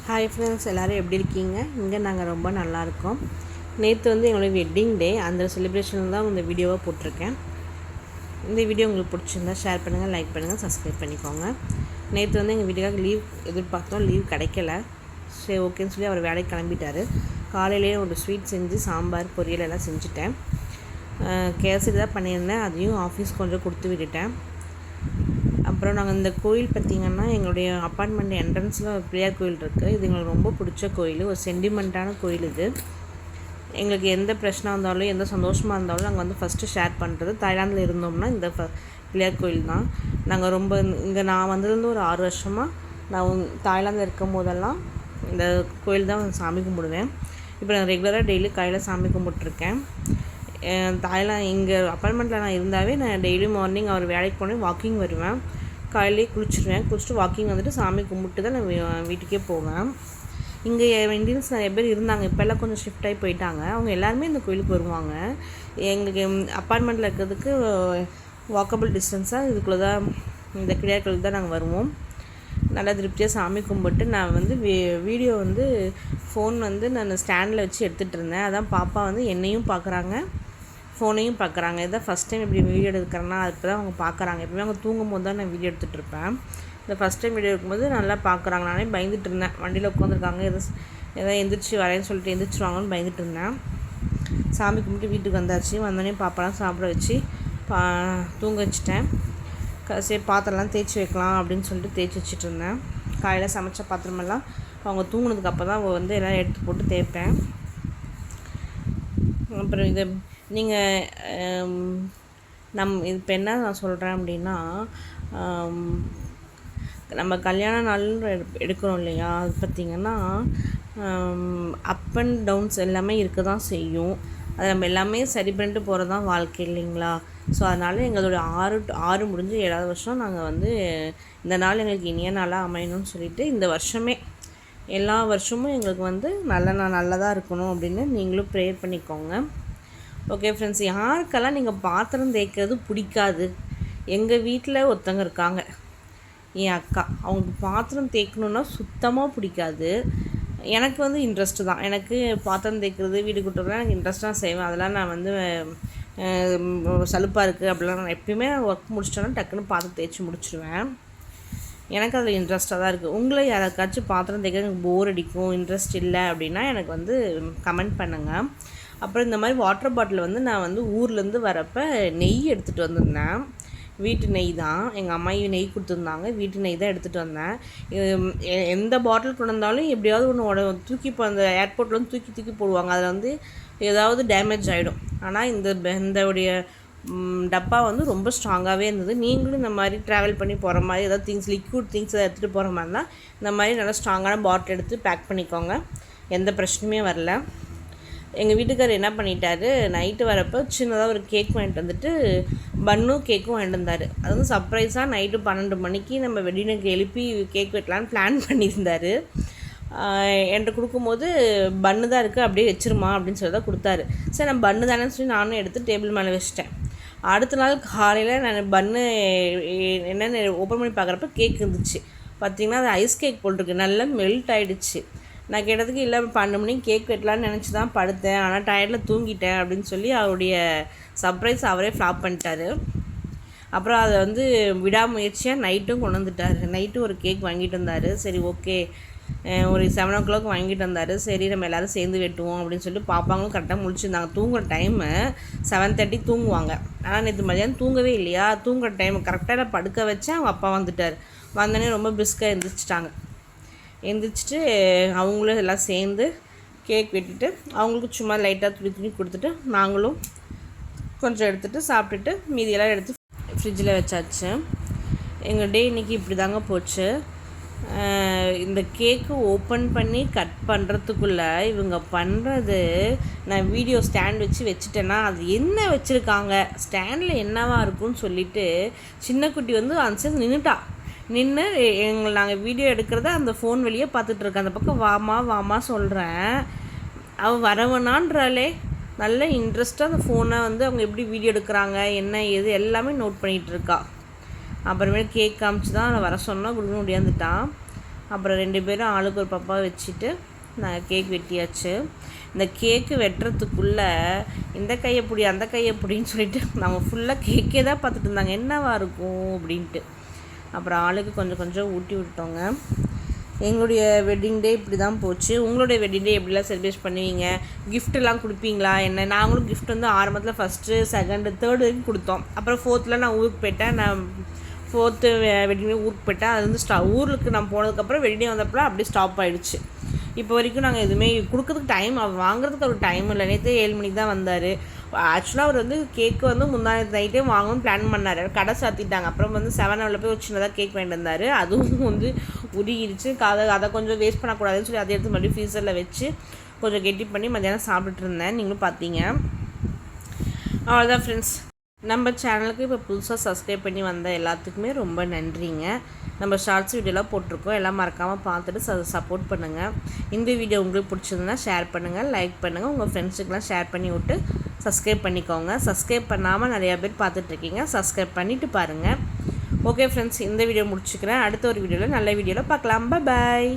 Hi friends, எல்லோரும் எப்படி இருக்கீங்க? இங்கே நாங்கள் ரொம்ப நல்லாயிருக்கோம். நேற்று எங்களுடைய வெட்டிங் டே. அந்த செலிப்ரேஷன் தான் இந்த வீடியோவாக போட்டிருக்கேன். இந்த வீடியோ உங்களுக்கு பிடிச்சிருந்தா ஷேர் பண்ணுங்கள், லைக் பண்ணுங்கள், சப்ஸ்கிரைப் பண்ணிக்கோங்க. நேற்று எங்கள் வீட்டுக்காக லீவ் எதிர்பார்த்தோம், லீவ் கிடைக்கல. சரி ஓகேன்னு சொல்லி அவர் வேலைக்கு கிளம்பிட்டார். காலையிலேயே ஒரு ஸ்வீட் செஞ்சு சாம்பார் பொரியல் எல்லாம் செஞ்சுட்டேன். கேசரி தான் பண்ணியிருந்தேன், அதையும் ஆஃபீஸ் கொஞ்சம் கொடுத்து விட்டுட்டேன். அப்புறம் நாங்கள் இந்த கோயில் பார்த்திங்கன்னா எங்களுடைய அப்பார்ட்மெண்ட் என்ட்ரன்ஸில் ஒரு பிள்ளையார் கோயில் இருக்குது. இது எங்களுக்கு ரொம்ப பிடிச்ச கோயில், ஒரு சென்டிமெண்ட்டான கோயில். இது எங்களுக்கு எந்த பிரச்சனை இருந்தாலும் எந்த சந்தோஷமாக இருந்தாலும் நாங்கள் ஃபஸ்ட்டு ஷேர் பண்ணுறது தாய்லாந்தில் இருந்தோம்னா இந்த பிள்ளையார் கோயில் தான். நாங்கள் ரொம்ப இங்கே நான் வந்ததுலேருந்து ஒரு 6 வருஷமாக நான் தாய்லாந்தில் இருக்கும் போதெல்லாம் இந்த கோயில் தான் சாமி கும்பிடுவேன். இப்போ நான் ரெகுலராக டெய்லி காலையில் சாமி கும்பிட்ருக்கேன். தாய்லாந்து இங்கே அப்பார்ட்மெண்ட்டில் நான் இருந்தாவே நான் டெய்லி மார்னிங் அவர் வேலைக்கு போனேன், வாக்கிங் வருவேன். காலையிலே குளிச்சுட்டு வாக்கிங் வந்துட்டு சாமி கும்பிட்டு தான் நான் வீட்டுக்கே போவேன். இங்கே இந்தியன்ஸ் நிறைய பேர் இருந்தாங்க, இப்போல்லாம் கொஞ்சம் ஷிஃப்ட் ஆகி போயிட்டாங்க. அவங்க எல்லாருமே இந்த கோயிலுக்கு வருவாங்க. எங்களுக்கு அப்பார்ட்மெண்ட்டில் இருக்கிறதுக்கு வாக்கபிள் டிஸ்டன்ஸாக இதுக்குள்ளே தான், இந்த பிள்ளையார் கோயிலுக்கு தான் நாங்கள் வருவோம். நல்லா திருப்தியாக சாமி கும்பிட்டு நான் வீடியோ ஃபோன் நான் ஸ்டாண்டில் வச்சு எடுத்துகிட்டு இருந்தேன். அதான் பாப்பா என்னையும் பார்க்குறாங்க, ஃபோனையும் பார்க்குறாங்க. இதான் ஃபஸ்ட் டைம் இப்படி வீடியோ எடுக்கிறேன்னா இப்போ தான் அவங்க பார்க்குறாங்க. எப்பவுமே அவங்க தூங்கும் போது தான் நான் வீடியோ எடுத்துகிட்டு இருப்பேன். இந்த ஃபஸ்ட் டைம் வீடியோ எடுக்கும்போது நல்லா பார்க்குறாங்க. நானே பயந்துட்டு இருந்தேன், வண்டியில் உட்காந்துருக்காங்க, எதாவது எந்திரிச்சு வரேன்னு சொல்லிட்டு எந்திரிச்சிருவாங்கன்னு பயந்துட்டு இருந்தேன். சாமி கும்பிட்டு வீட்டுக்கு வந்தாச்சு. வந்தோடனே பாப்பாலாம் சாப்பிட வச்சு தூங்க வச்சுட்டேன். சரி பாத்திரம்லாம் தேய்ச்சி வைக்கலாம் அப்படின்னு சொல்லிட்டு தேய்ச்சி வச்சுட்டு இருந்தேன். காலையில் சமைச்ச பாத்திரமெல்லாம் அவங்க தூங்கினதுக்கு அப்போ தான் எல்லாம் எடுத்து போட்டு தேய்ப்பேன். அப்புறம் இது நீங்கள் இப்போ என்ன நான் சொல்கிறேன் அப்படின்னா, நம்ம கல்யாண நாள்னு எடுக்கிறோம் இல்லையா, அது பார்த்திங்கன்னா அப் அண்ட் டவுன்ஸ் எல்லாமே இருக்க தான் செய்யும். அது நம்ம எல்லாமே சரி பண்ணிட்டு போகிறது தான் வாழ்க்கை இல்லைங்களா? ஸோ அதனால் எங்களோட 6 முடிஞ்சு 7வது வருஷம் நாங்கள் இந்த நாள் எங்களுக்கு இனிய நாளாக அமையணும்னு சொல்லிட்டு இந்த வருஷமே எல்லா வருஷமும் எங்களுக்கு நல்லதாக இருக்கணும் அப்படின்னு நீங்களும் ப்ரேயர் பண்ணிக்கோங்க. ஓகே ஃப்ரெண்ட்ஸ், யாருக்கெல்லாம் நீங்கள் பாத்திரம் தேய்க்கிறது பிடிக்காது? எங்கள் வீட்டில் ஒருத்தங்க இருக்காங்க, என் அக்கா. அவங்களுக்கு பாத்திரம் தேய்க்கணுன்னா சுத்தமாக பிடிக்காது. எனக்கு இன்ட்ரெஸ்ட்டு தான். எனக்கு பாத்திரம் தேய்க்கிறது, வீடு கூட்டுறதுலாம் எனக்கு இன்ட்ரெஸ்ட்டாக செய்வேன். அதெல்லாம் நான் சலுப்பாக இருக்குது அப்படிலாம் நான் எப்பயுமே ஒர்க் முடிச்சிட்டோன்னா டக்குன்னு பாத்திரம் தேய்ச்சி முடிச்சிடுவேன். எனக்கு அதில் இன்ட்ரெஸ்ட்டாக தான் இருக்குது. உங்களை யாராக்காச்சும் பாத்திரம் தேய்க்க எனக்கு போர் அடிக்கும், இன்ட்ரெஸ்ட் இல்லை அப்படின்னா எனக்கு கமெண்ட் பண்ணுங்கள். அப்புறம் இந்த மாதிரி வாட்டர் பாட்டில் நான் ஊர்லேருந்து வரப்போ நெய் எடுத்துகிட்டு வந்திருந்தேன். வீட்டு நெய் தான், எங்கள் அம்மா நெய் கொடுத்துருந்தாங்க. வீட்டு நெய் தான் எடுத்துகிட்டு வந்தேன். எந்த பாட்டில் கொண்டு வந்தாலும் எப்படியாவது ஒன்று தூக்கி இப்போ அந்த ஏர்போர்ட்டில் தூக்கி போடுவாங்க. அதில் ஏதாவது டேமேஜ் ஆகிடும். ஆனால் இந்தவுடைய டப்பா ரொம்ப ஸ்ட்ராங்காகவே இருந்தது. நீங்களும் இந்த மாதிரி ட்ராவல் பண்ணி போகிற மாதிரி ஏதாவது லிக்விட் திங்ஸ் எதாவது எடுத்துகிட்டு போகிற மாதிரி தான் இந்த மாதிரி நல்லா ஸ்ட்ராங்கான பாட்டில் எடுத்து பேக் பண்ணிக்கோங்க. எந்த பிரச்சனையுமே வரல. எங்கள் வீட்டுக்காரர் என்ன பண்ணிட்டாரு, நைட்டு வரப்போ சின்னதாக ஒரு கேக் வாங்கிட்டு வந்துட்டு பன்னும் கேக்கும் வாங்கிட்டு வந்தார். அது சர்ப்ரைஸாக நைட்டு 12 மணிக்கு நம்ம வெட்டினுக்கு எழுப்பி கேக் வெட்டலான்னு பிளான் பண்ணியிருந்தார். என்கிட்ட கொடுக்கும்போது பன்னு தான் இருக்குது, அப்படியே வச்சிருமா அப்படின்னு சொல்லி தான் கொடுத்தாரு. சரி நான் பன்னு தானேன்னு சொல்லி நானும் எடுத்து டேபிள் மேலே வச்சிட்டேன். அடுத்த நாள் காலையில் நான் பன்னு என்னென்னு ஓப்பன் பண்ணி பார்க்குறப்ப கேக் இருந்துச்சு. பார்த்திங்கன்னா அது ஐஸ் கேக் போட்டிருக்கு, நல்லா மெல்ட் ஆகிடுச்சு. நான் கேட்டதுக்கு இல்லை 12 மணிக்கு கேக் வெட்டலான்னு நினச்சி தான் படுத்தேன், ஆனால் டயர்டில் தூங்கிட்டேன் அப்படின்னு சொல்லி அவருடைய சர்ப்ரைஸ் அவரே ஃப்ளாப் பண்ணிட்டாரு. அப்புறம் அதை விடாமுயற்சியாக நைட்டும் கொண்டு வந்துட்டார். நைட்டும் ஒரு கேக் வாங்கிட்டு வந்தார். சரி ஓகே, ஒரு 7 o'clock வாங்கிட்டு வந்தார். சரி நம்ம எல்லோரும் சேர்ந்து வெட்டுவோம் அப்படின்னு சொல்லிட்டு பாப்பாங்களும் கரெக்டாக முடிச்சுருந்தாங்க. தூங்குற டைமு 7:30 தூங்குவாங்க. ஆனால் நேற்று மதியானம் தூங்கவே இல்லையா, தூங்குற டைம் கரெக்டாக நான் படுக்க வச்சேன். அவங்க அப்பா வந்துட்டார். வந்தோடனே ரொம்ப பிரிஸ்காக எந்திரிச்சிட்டு அவங்களும் எல்லாம் சேர்ந்து கேக் வெட்டிட்டு அவங்களுக்கு சும்மா லைட்டாக துணி கொடுத்துட்டு நாங்களும் கொஞ்சம் எடுத்துகிட்டு சாப்பிட்டுட்டு மீதியெல்லாம் எடுத்து ஃப்ரிட்ஜில் வச்சாச்சு. எங்கள் டே இன்றைக்கி இப்படி தாங்க போச்சு. இந்த கேக்கு ஓப்பன் பண்ணி கட் பண்ணுறதுக்குள்ளே இவங்க பண்ணுறது, நான் வீடியோ ஸ்டாண்ட் வச்சுட்டேன்னா அது என்ன வச்சுருக்காங்க, ஸ்டாண்டில் என்னவா இருக்குன்னு சொல்லிவிட்டு சின்ன குட்டி அந்த நின்றுட்டா. நாங்கள் வீடியோ எடுக்கிறத அந்த ஃபோன் வெளியே பார்த்துட்ருக்கேன். அந்த பக்கம் வாமா சொல்கிறேன். அவள் வரவனான்றாலே நல்ல இன்ட்ரெஸ்ட்டாக அந்த ஃபோனை அவங்க எப்படி வீடியோ எடுக்கிறாங்க என்ன ஏது எல்லாமே நோட் பண்ணிகிட்ருக்கா. அப்புறமேல் கேக் காமிச்சு தான் வர சொன்னால் கொடுக்க முடியாந்துட்டான். அப்புறம் 2 பேரும் ஆளுக்கு ஒரு பப்பா வச்சுட்டு நாங்கள் கேக் வெட்டியாச்சு. இந்த கேக்கு வெட்டுறதுக்குள்ளே இந்த கையை பிடி அந்த கையை பிடின்னு சொல்லிட்டு நம்ம ஃபுல்லாக கேக்கே தான் பார்த்துட்டு இருந்தாங்க, என்னவா இருக்கும் அப்படின்ட்டு. அப்புறம் ஆளுக்கு கொஞ்சம் கொஞ்சம் ஊட்டி விட்டோங்க. எங்களுடைய வெட்டிங் டே இப்படி தான் போச்சு. உங்களுடைய வெட்டிங் டே எப்படிலாம் செலிப்ரேட் பண்ணுவீங்க? கிஃப்ட்டெல்லாம் கொடுப்பீங்களா என்ன? நாங்களும் கிஃப்ட் வந்து ஆரம்பத்தில் ஃபஸ்ட்டு, செகண்டு, தேர்டு வரைக்கும் கொடுத்தோம். அப்புறம் 4th நான் ஊருக்கு போயிட்டேன். நான் 4th வெட்டிங் டே ஊருக்கு போயிட்டேன். அது வந்து ஊருக்கு நான் போனதுக்கப்புறம் வெட்டிங் டே வந்தப்போ அப்படியே ஸ்டாப் ஆகிடுச்சு. இப்போ வரைக்கும் நாங்கள் எதுவுமே கொடுக்குறதுக்கு டைம், வாங்குறதுக்கு ஒரு டைம் இல்லை. நேற்று 7 மணிக்கு தான் வந்தார். ஆக்சுவலாக அவர் வந்து கேக்கு வந்து முந்தானத்து நைட்டே வாங்கணும்னு பிளான் பண்ணார். கடை சாத்திட்டாங்க. அப்புறம் வந்து 7 போய் ஒரு சின்னதாக கேக் வாங்கிட்டு வந்தார். அதுவும் வந்து உருகிடுச்சு. அதை கொஞ்சம் வேஸ்ட் பண்ணக்கூடாதுன்னு சொல்லி அதை எடுத்து மறுபடியும் ஃப்ரீசரில் வச்சு கொஞ்சம் கெட்டி பண்ணி மத்தியானம் சாப்பிட்டுட்டு இருந்தேன். நீங்களும் பார்த்தீங்க. அவ்வளோதான் ஃப்ரெண்ட்ஸ். நம்ம சேனலுக்கு இப்போ புதுசாக சப்ஸ்கிரைப் பண்ணி வந்த எல்லாத்துக்குமே ரொம்ப நன்றிங்க. நம்ம ஷார்ட்ஸ் வீடியோலாம் போட்டிருக்கோம், எல்லாம் மறக்காமல் பார்த்துட்டு சப்போர்ட் பண்ணுங்கள். இந்த வீடியோ உங்களுக்கு பிடிச்சதுன்னா ஷேர் பண்ணுங்கள், லைக் பண்ணுங்கள், உங்கள் ஃப்ரெண்ட்ஸுக்கெலாம் ஷேர் பண்ணி விட்டு சப்ஸ்கிரைப் பண்ணிக்கோங்க. சப்ஸ்கிரைப் பண்ணாமல் நிறையா பேர் பார்த்துட்ருக்கீங்க, சப்ஸ்கிரைப் பண்ணிவிட்டு பாருங்கள். ஓகே ஃப்ரெண்ட்ஸ், இந்த வீடியோ முடிச்சுக்கிறேன். அடுத்த ஒரு வீடியோவில் நல்ல வீடியோவில் பார்க்கலாம். பாய்.